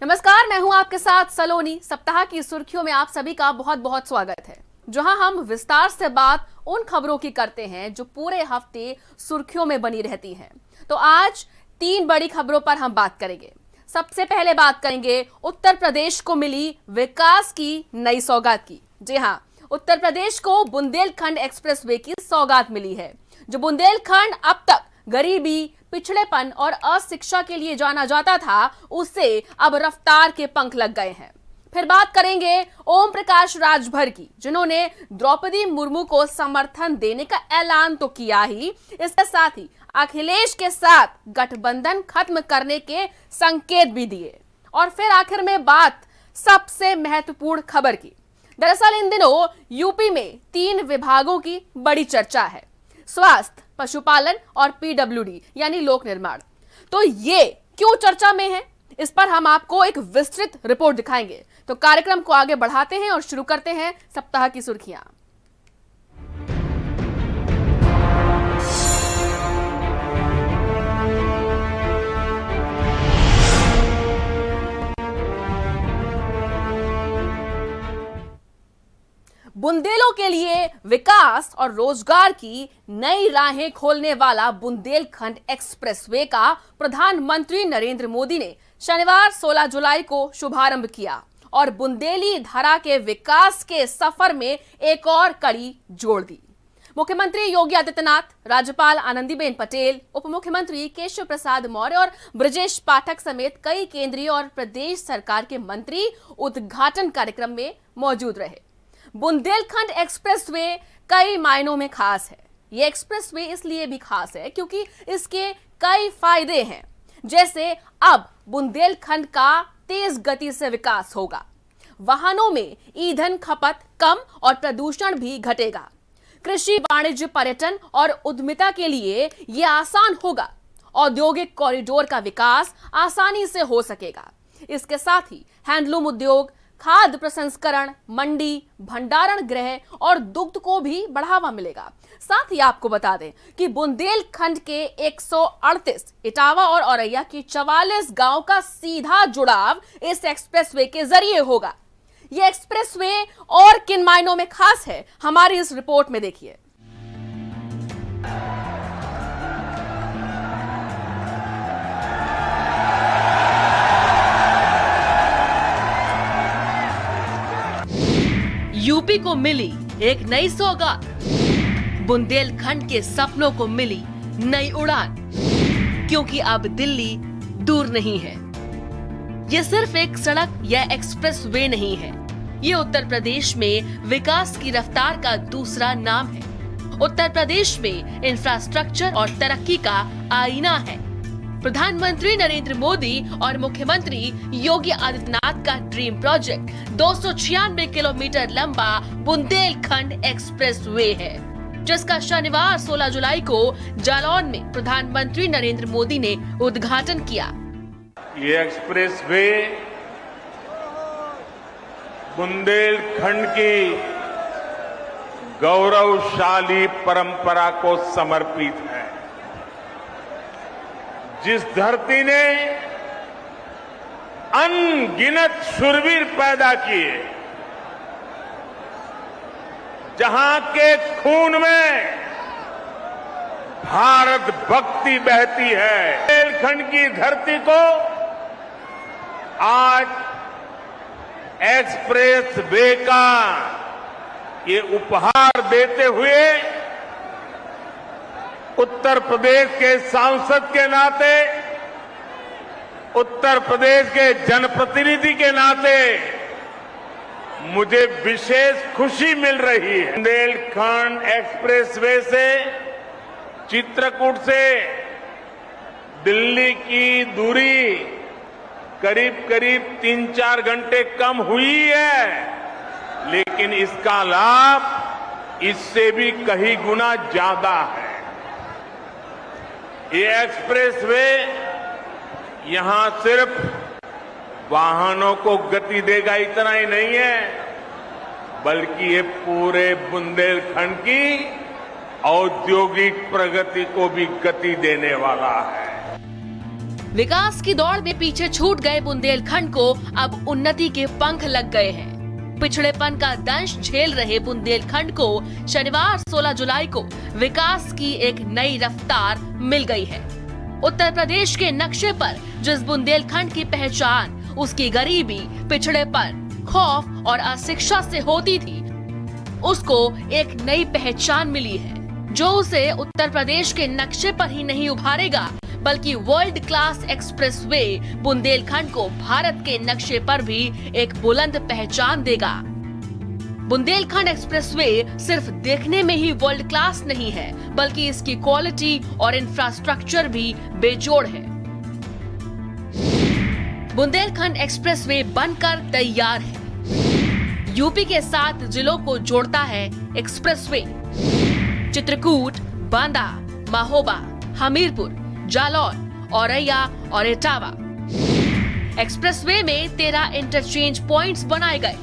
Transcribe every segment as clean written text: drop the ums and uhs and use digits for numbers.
नमस्कार, मैं हूं आपके साथ सलोनी। सप्ताह की सुर्खियों में आप सभी का बहुत बहुत स्वागत है, जहां हम विस्तार से बात उन खबरों की करते हैं जो पूरे हफ्ते सुर्खियों में बनी रहती हैं। तो आज 3 बड़ी खबरों पर हम बात करेंगे। सबसे पहले बात करेंगे उत्तर प्रदेश को मिली विकास की नई सौगात की। जी हां, उत्तर प्रदेश को बुंदेलखंड एक्सप्रेसवे की सौगात मिली है। जो बुंदेलखंड अब तक गरीबी, पिछड़ेपन और अशिक्षा के लिए जाना जाता था, उससे अब रफ्तार के पंख लग गए हैं। फिर बात करेंगे ओम प्रकाश राजभर की, जिन्होंने द्रौपदी मुर्मू को समर्थन देने का ऐलान तो किया ही, इसके साथ ही अखिलेश के साथ गठबंधन खत्म करने के संकेत भी दिए। और फिर आखिर में बात सबसे महत्वपूर्ण खबर की। दरअसल इन दिनों यूपी में 3 विभागों की बड़ी चर्चा है: स्वास्थ्य, पशुपालन और पीडब्ल्यूडी यानी लोक निर्माण। तो ये क्यों चर्चा में है, इस पर हम आपको एक विस्तृत रिपोर्ट दिखाएंगे। तो कार्यक्रम को आगे बढ़ाते हैं और शुरू करते हैं सप्ताह की सुर्खियां। बुंदेलों के लिए विकास और रोजगार की नई राहें खोलने वाला बुंदेलखंड एक्सप्रेसवे का प्रधानमंत्री नरेंद्र मोदी ने शनिवार 16 जुलाई को शुभारंभ किया और बुंदेली धरा के विकास के सफर में एक और कड़ी जोड़ दी। मुख्यमंत्री योगी आदित्यनाथ, राज्यपाल आनंदीबेन पटेल, उप मुख्यमंत्री केशव प्रसाद मौर्य और ब्रजेश पाठक समेत कई केंद्रीय और प्रदेश सरकार के मंत्री उद्घाटन कार्यक्रम में मौजूद रहे। बुंदेलखंड एक्सप्रेसवे कई मायनों में खास है। यह एक्सप्रेसवे इसलिए भी खास है क्योंकि इसके कई फायदे हैं, जैसे अब बुंदेलखंड का तेज गति से विकास होगा, वाहनों में ईंधन खपत कम और प्रदूषण भी घटेगा, कृषि, वाणिज्य, पर्यटन और उद्यमिता के लिए यह आसान होगा, औद्योगिक कॉरिडोर का विकास आसानी से हो सकेगा। इसके साथ ही हैंडलूम उद्योग, खाद्य प्रसंस्करण, मंडी, भंडारण गृह और दुग्ध को भी बढ़ावा मिलेगा। साथ ही आपको बता दें कि बुंदेलखंड के 138, इटावा और औरैया के 44 गांव का सीधा जुड़ाव इस एक्सप्रेसवे के जरिए होगा। यह एक्सप्रेसवे और किन मायनों में खास है, हमारी इस रिपोर्ट में देखिए। यूपी को मिली एक नई सौगात, बुंदेलखंड के सपनों को मिली नई उड़ान, क्योंकि अब दिल्ली दूर नहीं है। यह सिर्फ एक सड़क या एक्सप्रेस वे नहीं है, ये उत्तर प्रदेश में विकास की रफ्तार का दूसरा नाम है। उत्तर प्रदेश में इंफ्रास्ट्रक्चर और तरक्की का आईना है। प्रधानमंत्री नरेंद्र मोदी और मुख्यमंत्री योगी आदित्यनाथ का ड्रीम प्रोजेक्ट 296 किलोमीटर लंबा बुंदेलखंड एक्सप्रेसवे है, जिसका शनिवार 16 जुलाई को जालौन में प्रधानमंत्री नरेंद्र मोदी ने उद्घाटन किया। ये एक्सप्रेसवे बुंदेलखंड की गौरवशाली परंपरा को समर्पित है। जिस धरती ने अनगिनत शूरवीर पैदा किए, जहां के खून में भारत भक्ति बहती है, बुंदेलखंड की धरती को आज एक्सप्रेस वे का ये उपहार देते हुए उत्तर प्रदेश के सांसद के नाते, उत्तर प्रदेश के जनप्रतिनिधि के नाते मुझे विशेष खुशी मिल रही है। बुंदेलखंड एक्सप्रेसवे से चित्रकूट से दिल्ली की दूरी करीब 3-4 घंटे कम हुई है, लेकिन इसका लाभ इससे भी कहीं गुना ज्यादा है। ये एक्सप्रेसवे यहां सिर्फ वाहनों को गति देगा इतना ही नहीं है, बल्कि ये पूरे बुंदेलखंड की औद्योगिक प्रगति को भी गति देने वाला है। विकास की दौड़ में पीछे छूट गए बुंदेलखंड को अब उन्नति के पंख लग गए हैं। पिछड़ेपन का दंश झेल रहे बुंदेलखंड को शनिवार 16 जुलाई को विकास की एक नई रफ्तार मिल गई है। उत्तर प्रदेश के नक्शे पर जिस बुंदेलखंड की पहचान उसकी गरीबी, पिछड़ेपन, खौफ और अशिक्षा से होती थी, उसको एक नई पहचान मिली है जो उसे उत्तर प्रदेश के नक्शे पर ही नहीं उभारेगा बल्कि वर्ल्ड क्लास एक्सप्रेसवे बुंदेलखंड को भारत के नक्शे पर भी एक बुलंद पहचान देगा। बुंदेलखंड एक्सप्रेसवे सिर्फ देखने में ही वर्ल्ड क्लास नहीं है बल्कि इसकी क्वालिटी और इंफ्रास्ट्रक्चर भी बेजोड़ है। बुंदेलखंड एक्सप्रेसवे बनकर तैयार है। यूपी के 7 जिलों को जोड़ता है एक्सप्रेसवे। चित्रकूट, बांदा, महोबा, हमीरपुर, जालौन, औरैया और इटावा। एक्सप्रेसवे में 13 इंटरचेंज पॉइंट्स बनाए गए।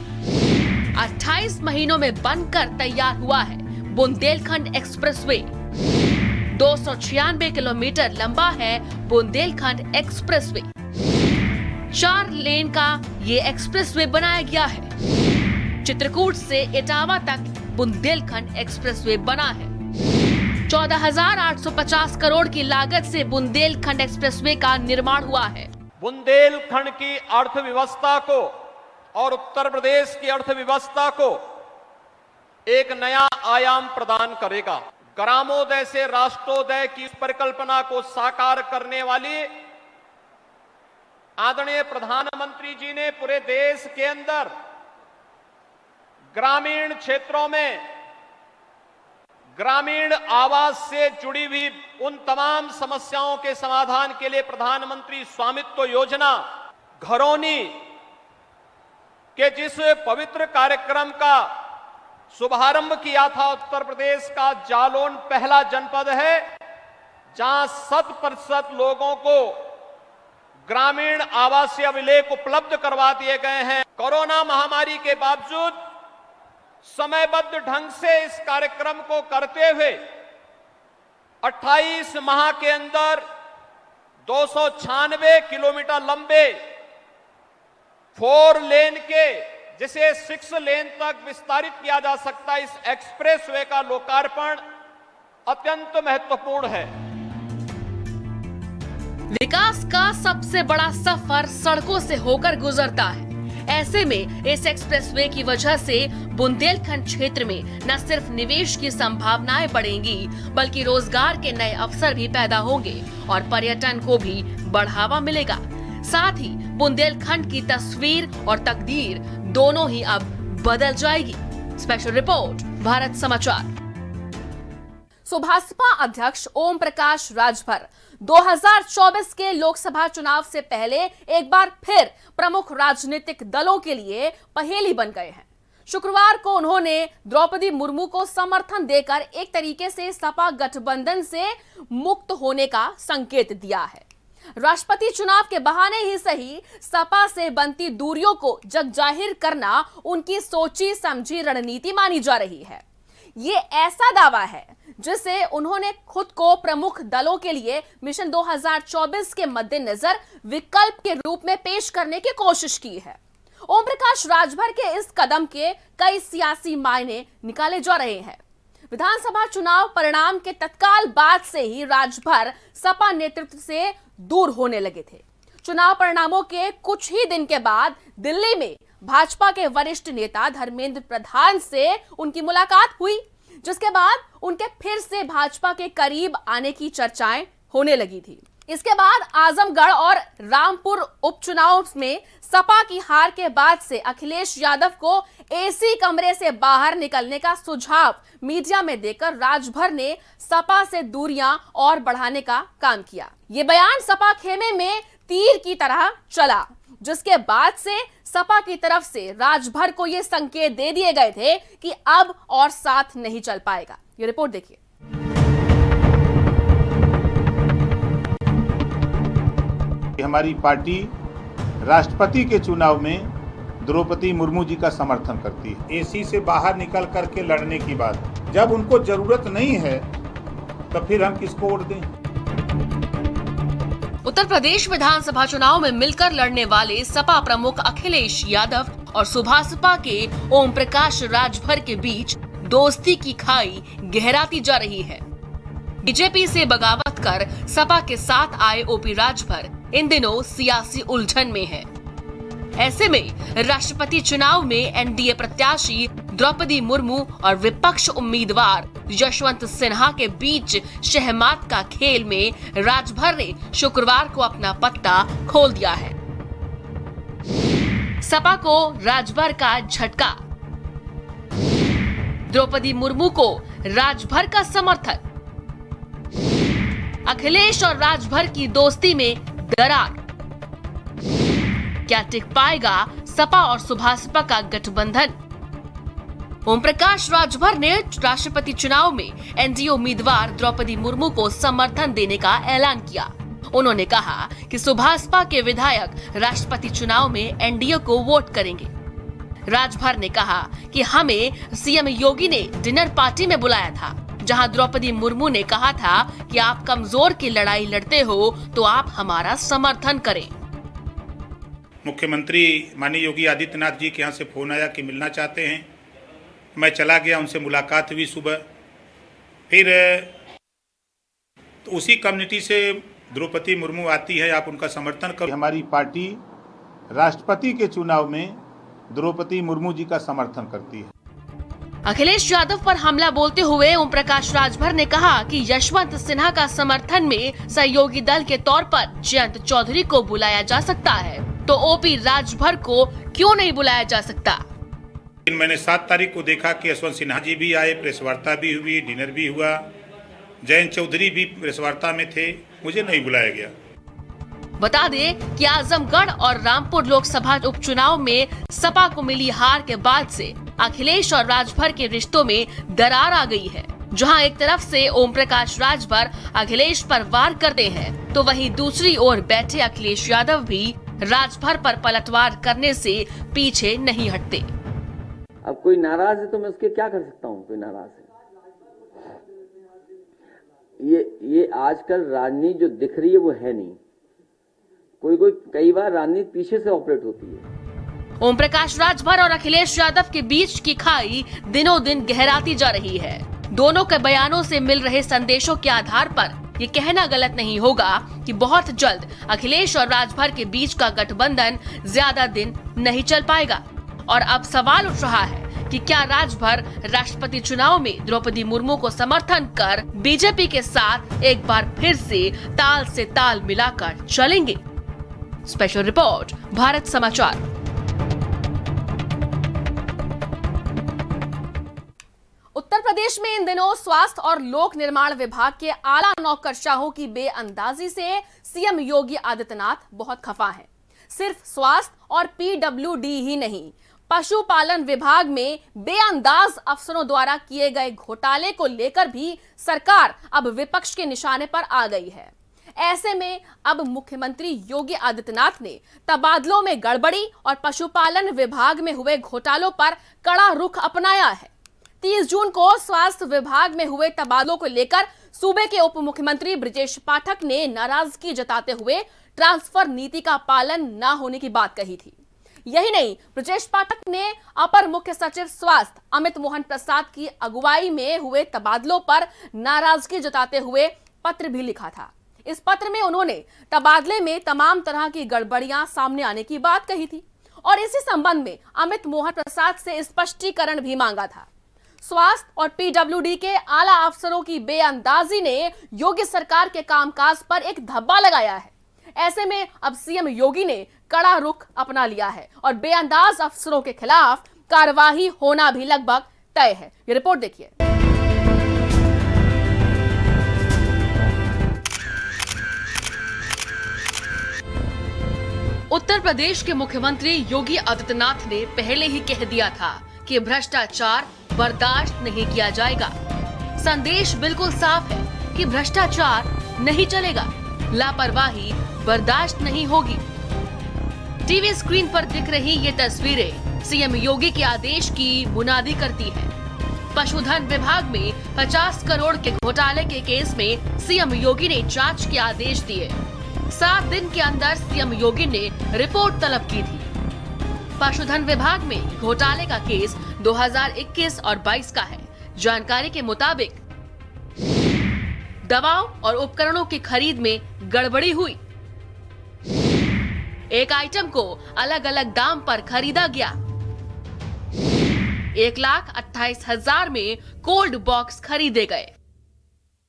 28 महीनों में बनकर तैयार हुआ है बुंदेलखंड एक्सप्रेसवे। 296 किलोमीटर लंबा है बुंदेलखंड एक्सप्रेसवे। 4 लेन का ये एक्सप्रेसवे बनाया गया है। चित्रकूट से इटावा तक बुंदेलखंड एक्सप्रेसवे बना है। 14,850 करोड़ की लागत से बुंदेलखंड एक्सप्रेसवे का निर्माण हुआ है। बुंदेलखंड की अर्थव्यवस्था को और उत्तर प्रदेश की अर्थव्यवस्था को एक नया आयाम प्रदान करेगा। ग्रामोदय से राष्ट्रोदय की परिकल्पना को साकार करने वाली आदरणीय प्रधानमंत्री जी ने पूरे देश के अंदर ग्रामीण क्षेत्रों में ग्रामीण आवास से जुड़ी हुई उन तमाम समस्याओं के समाधान के लिए प्रधानमंत्री स्वामित्व योजना घरौनी के जिस पवित्र कार्यक्रम का शुभारंभ किया था, उत्तर प्रदेश का जालौन पहला जनपद है जहां 100% लोगों को ग्रामीण आवासीय अभिलेख उपलब्ध करवा दिए गए हैं। कोरोना महामारी के बावजूद समयबद्ध ढंग से इस कार्यक्रम को करते हुए 28 माह के अंदर 296 किलोमीटर लंबे 4 लेन के जिसे 6 लेन तक विस्तारित किया जा सकता है, इस एक्सप्रेसवे का लोकार्पण अत्यंत महत्वपूर्ण है। विकास का सबसे बड़ा सफर सड़कों से होकर गुजरता है। ऐसे में इस एक्सप्रेसवे की वजह से बुंदेलखंड क्षेत्र में न सिर्फ निवेश की संभावनाएं बढ़ेंगी बल्कि रोजगार के नए अवसर भी पैदा होंगे और पर्यटन को भी बढ़ावा मिलेगा। साथ ही बुंदेलखंड की तस्वीर और तकदीर दोनों ही अब बदल जाएगी। स्पेशल रिपोर्ट, भारत समाचार। भाजपा अध्यक्ष ओम प्रकाश राजभर 2024 के लोकसभा चुनाव से पहले एक बार फिर प्रमुख राजनीतिक दलों के लिए पहेली बन गए हैं। शुक्रवार को उन्होंने द्रौपदी मुर्मू को समर्थन देकर एक तरीके से सपा गठबंधन से मुक्त होने का संकेत दिया है। राष्ट्रपति चुनाव के बहाने ही सही सपा से बनती दूरियों को जग जाहिर करना उनकी सोची समझी रणनीति मानी जा रही है। ये ऐसा दावा है जिसे उन्होंने खुद को प्रमुख दलों के लिए मिशन 2024 के मद्देनजर विकल्प के रूप में पेश करने की कोशिश की है। ओम प्रकाश राजभर के इस कदम के कई सियासी मायने निकाले जा रहे हैं। विधानसभा चुनाव परिणाम के तत्काल बाद से ही राजभर सपा नेतृत्व से दूर होने लगे थे। चुनाव परिणामों के कुछ ही दिन के बाद दिल्ली में भाजपा के वरिष्ठ नेता धर्मेंद्र प्रधान से उनकी मुलाकात हुई, जिसके बाद उनके फिर से भाजपा के करीब आने की चर्चाएं होने लगी थी। इसके बाद आजमगढ़ और रामपुर उपचुनाव में सपा की हार के बाद से अखिलेश यादव को एसी कमरे से बाहर निकलने का सुझाव मीडिया में देकर राजभर ने सपा से दूरियां और बढ़ाने का काम किया। ये बयान सपा खेमे में तीर की तरह चला, जिसके बाद से सपा की तरफ से राजभर को ये संकेत दे दिए गए थे कि अब और साथ नहीं चल पाएगा। ये रिपोर्ट देखिए। हमारी पार्टी राष्ट्रपति के चुनाव में द्रौपदी मुर्मू जी का समर्थन करती है। एसी से बाहर निकल करके लड़ने की बात, जब उनको जरूरत नहीं है तो फिर हम किसको वोट दें? उत्तर प्रदेश विधानसभा चुनाव में मिलकर लड़ने वाले सपा प्रमुख अखिलेश यादव और सुभासपा के ओम प्रकाश राजभर के बीच दोस्ती की खाई गहराती जा रही है। बीजेपी से बगावत कर सपा के साथ आए ओपी राजभर इन दिनों सियासी उलझन में है। ऐसे में राष्ट्रपति चुनाव में एनडीए प्रत्याशी द्रौपदी मुर्मू और विपक्ष उम्मीदवार यशवंत सिन्हा के बीच शहमात का खेल में राजभर ने शुक्रवार को अपना पत्ता खोल दिया है। सपा को राजभर का झटका, द्रौपदी मुर्मू को राजभर का समर्थन, अखिलेश और राजभर की दोस्ती में दरार। क्या टिक पाएगा सपा और सुभासपा का गठबंधन? ओम प्रकाश राजभर ने राष्ट्रपति चुनाव में एनडीए उम्मीदवार द्रौपदी मुर्मू को समर्थन देने का ऐलान किया। उन्होंने कहा कि सुभासपा के विधायक राष्ट्रपति चुनाव में एनडीए को वोट करेंगे। राजभर ने कहा कि हमें सीएम योगी ने डिनर पार्टी में बुलाया था, जहां द्रौपदी मुर्मू ने कहा था कि आप कमजोर की लड़ाई लड़ते हो तो आप हमारा समर्थन करें। मुख्यमंत्री माननीय योगी आदित्यनाथ जी के यहाँ से फोन आया कि मिलना चाहते हैं। मैं चला गया, उनसे मुलाकात हुई सुबह। फिर तो उसी कम्युनिटी से द्रौपदी मुर्मू आती है, आप उनका समर्थन करो। हमारी पार्टी राष्ट्रपति के चुनाव में द्रौपदी मुर्मू जी का समर्थन करती है। अखिलेश यादव पर हमला बोलते हुए ओम प्रकाश राजभर ने कहा कि यशवंत सिन्हा का समर्थन में सहयोगी दल के तौर पर जयंत चौधरी को बुलाया जा सकता है, तो ओपी राजभर को क्यों नहीं बुलाया जा सकता? मैंने 7 तारीख को देखा कि यशवंत सिन्हा जी भी आए, प्रेस वार्ता भी हुई, डिनर भी हुआ, जयंत चौधरी भी प्रेस वार्ता में थे, मुझे नहीं बुलाया गया। बता दें कि आजमगढ़ और रामपुर लोकसभा उपचुनाव में सपा को मिली हार के बाद से अखिलेश और राजभर के रिश्तों में दरार आ गई है। जहां एक तरफ से ओम प्रकाश राजभर अखिलेश पर वार करते हैं, तो वहीं दूसरी ओर बैठे अखिलेश यादव भी राजभर पर पलटवार करने से पीछे नहीं हटते। अब कोई नाराज है तो मैं उसके क्या कर सकता हूँ? कोई नाराज है, ये आजकल राजनीति जो दिख रही है वो है नहीं। कोई कई बार राजनीति पीछे से ऑपरेट होती है। ओम प्रकाश राजभर और अखिलेश यादव के बीच की खाई दिनों दिन गहराती जा रही है। दोनों के बयानों से मिल रहे संदेशों के आधार पर ये कहना गलत नहीं होगा कि बहुत जल्द अखिलेश और राजभर के बीच का गठबंधन ज्यादा दिन नहीं चल पाएगा। और अब सवाल उठ रहा है कि क्या राजभर राष्ट्रपति चुनाव में द्रौपदी मुर्मू को समर्थन कर बीजेपी के साथ एक बार फिर से ताल मिलाकर चलेंगे? स्पेशल रिपोर्ट, भारत समाचार। उत्तर प्रदेश में इन दिनों स्वास्थ्य और लोक निर्माण विभाग के आला नौकरशाहों की बेअंदाजी से सीएम योगी आदित्यनाथ बहुत खफा हैं। सिर्फ स्वास्थ्य और पीडब्ल्यूडी ही नहीं, पशुपालन विभाग में बेअंदाज अफसरों द्वारा किए गए घोटाले को लेकर भी सरकार अब विपक्ष के निशाने पर आ गई है। ऐसे में अब मुख्यमंत्री योगी आदित्यनाथ ने तबादलों में गड़बड़ी और पशुपालन विभाग में हुए घोटालों पर कड़ा रुख अपनाया है। 30 जून को स्वास्थ्य विभाग में हुए तबादलों को लेकर सूबे के उप मुख्यमंत्री ब्रजेश पाठक ने नाराजगी जताते हुए ट्रांसफर नीति का पालन न होने की बात कही थी। यही नहीं, ब्रजेश पाठक ने अपर मुख्य सचिव स्वास्थ्य अमित मोहन प्रसाद की अगुवाई में हुए तबादलों पर नाराजगी जताते हुए पत्र भी लिखा था। इस पत्र में उन्होंने तबादले में तमाम तरह की गड़बड़ियां सामने आने की बात कही थी और इसी संबंध में अमित मोहन प्रसाद से स्पष्टीकरण भी मांगा था। स्वास्थ्य और पीडब्ल्यूडी के आला अफसरों की बेअंदाजी ने योगी सरकार के कामकाज पर एक धब्बा लगाया है। ऐसे में अब सीएम योगी ने कड़ा रुख अपना लिया है और बेअंदाज अफसरों के खिलाफ कार्रवाई होना भी लगभग तय है। ये रिपोर्ट देखिए। उत्तर प्रदेश के मुख्यमंत्री योगी आदित्यनाथ ने पहले ही कह दिया था कि भ्रष्टाचार बर्दाश्त नहीं किया जाएगा। संदेश बिल्कुल साफ है कि भ्रष्टाचार नहीं चलेगा, लापरवाही बर्दाश्त नहीं होगी। टीवी स्क्रीन पर दिख रही ये तस्वीरें सीएम योगी के आदेश की मुनादी करती है। पशुधन विभाग में 50 करोड़ के घोटाले के केस में सीएम योगी ने जांच के आदेश दिए। 7 दिन के अंदर सीएम योगी ने रिपोर्ट तलब की थी। पशुधन विभाग में घोटाले का केस 2021 और 22 का है। जानकारी के मुताबिक दवाओं और उपकरणों की खरीद में गड़बड़ी हुई। एक आइटम को अलग अलग दाम पर खरीदा गया। 1,28,000 में कोल्ड बॉक्स खरीदे गए।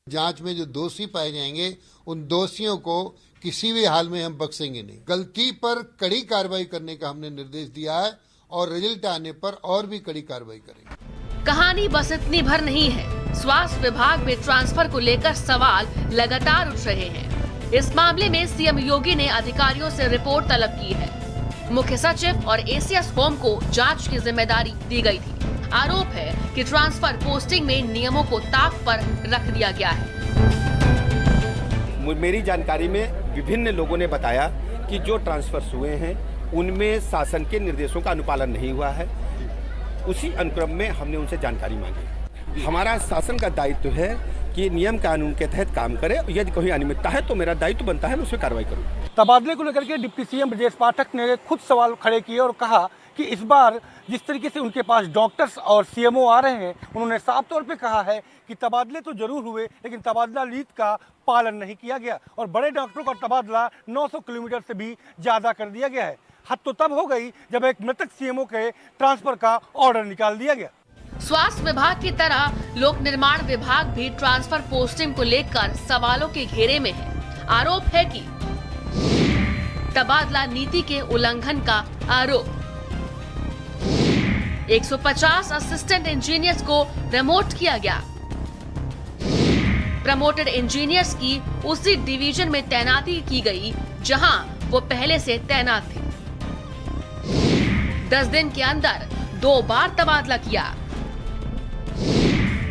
जांच में जो दोषी पाए जाएंगे उन दोषियों को किसी भी हाल में हम बख्शेंगे नहीं। गलती पर कड़ी कार्रवाई करने का हमने निर्देश दिया है और रिजल्ट आने पर और भी कड़ी कार्रवाई करेंगे। कहानी बस इतनी भर नहीं है। स्वास्थ्य विभाग में ट्रांसफर को लेकर सवाल लगातार उठ रहे हैं। इस मामले में सीएम योगी ने अधिकारियों से रिपोर्ट तलब की है। मुख्य सचिव और एसीएस होम को जांच की जिम्मेदारी दी गई थी। आरोप है कि ट्रांसफर पोस्टिंग में नियमों को ताक पर रख दिया गया है। मेरी जानकारी में विभिन्न लोगों ने बताया कि जो ट्रांसफर्स हुए हैं उनमें शासन के निर्देशों का अनुपालन नहीं हुआ है। उसी अनुक्रम में हमने उनसे जानकारी मांगी। हमारा शासन का दायित्व है कि नियम कानून के तहत काम करे। यदि कोई अनियमितता है तो मेरा दायित्व बनता है मैं उस पर कार्रवाई करूँ। तबादले को लेकर के डिप्टी सीएम ब्रजेश पाठक ने खुद सवाल खड़े किए और कहा कि इस बार जिस तरीके से उनके पास डॉक्टर्स और सीएमओ आ रहे हैं, उन्होंने साफ तौर पे कहा है कि तबादले तो जरूर हुए लेकिन तबादला नीति का पालन नहीं किया गया और बड़े डॉक्टरों का तबादला 900 किलोमीटर से भी ज्यादा कर दिया गया है। हद तो तब हो गई जब एक मृतक सीएमओ के ट्रांसफर का ऑर्डर निकाल दिया गया। स्वास्थ्य विभाग की तरह लोक निर्माण विभाग भी ट्रांसफर पोस्टिंग को लेकर सवालों के घेरे में है। आरोप है कि तबादला नीति के उल्लंघन का आरोप। 150 असिस्टेंट इंजीनियर्स को प्रमोट किया गया। प्रमोटेड इंजीनियर्स की उसी डिवीजन में तैनाती की गई जहां वो पहले से तैनात थे। 10 दिन के अंदर 2 बार तबादला किया।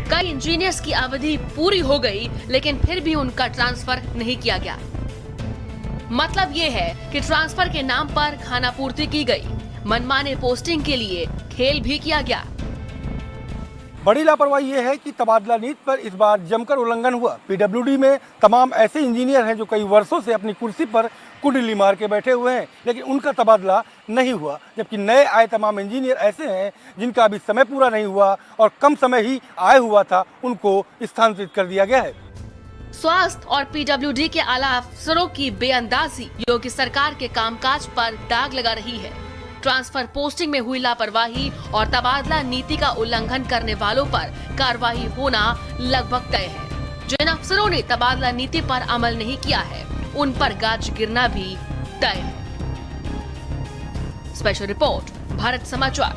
कई इंजीनियर्स की अवधि पूरी हो गई लेकिन फिर भी उनका ट्रांसफर नहीं किया गया। मतलब ये है कि ट्रांसफर के नाम पर खानापूर्ति की गई। मनमाने पोस्टिंग के लिए खेल भी किया गया। बड़ी लापरवाही ये है कि तबादला नीति पर इस बार जमकर उल्लंघन हुआ। पीडब्ल्यूडी में तमाम ऐसे इंजीनियर हैं जो कई वर्षों से अपनी कुर्सी पर कुंडली मार के बैठे हुए हैं लेकिन उनका तबादला नहीं हुआ, जबकि नए आए तमाम इंजीनियर ऐसे हैं जिनका अभी समय पूरा नहीं हुआ और कम समय ही आया हुआ था, उनको स्थानांतरित कर दिया गया है। स्वास्थ्य और पीडब्ल्यूडी के आला अफसरों की बेअंदाजी योगी सरकार के कामकाज पर दाग लगा रही है। ट्रांसफर पोस्टिंग में हुई लापरवाही और तबादला नीति का उल्लंघन करने वालों पर कार्रवाई होना लगभग तय है। जिन अफसरों ने तबादला नीति पर अमल नहीं किया है उन पर गाज गिरना भी तय है। स्पेशल रिपोर्ट, भारत समाचार।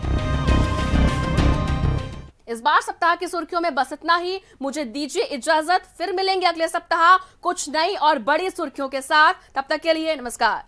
इस बार सप्ताह की सुर्खियों में बस इतना ही। मुझे दीजिए इजाजत, फिर मिलेंगे अगले सप्ताह कुछ नई और बड़ी सुर्खियों के साथ। तब तक के लिए नमस्कार।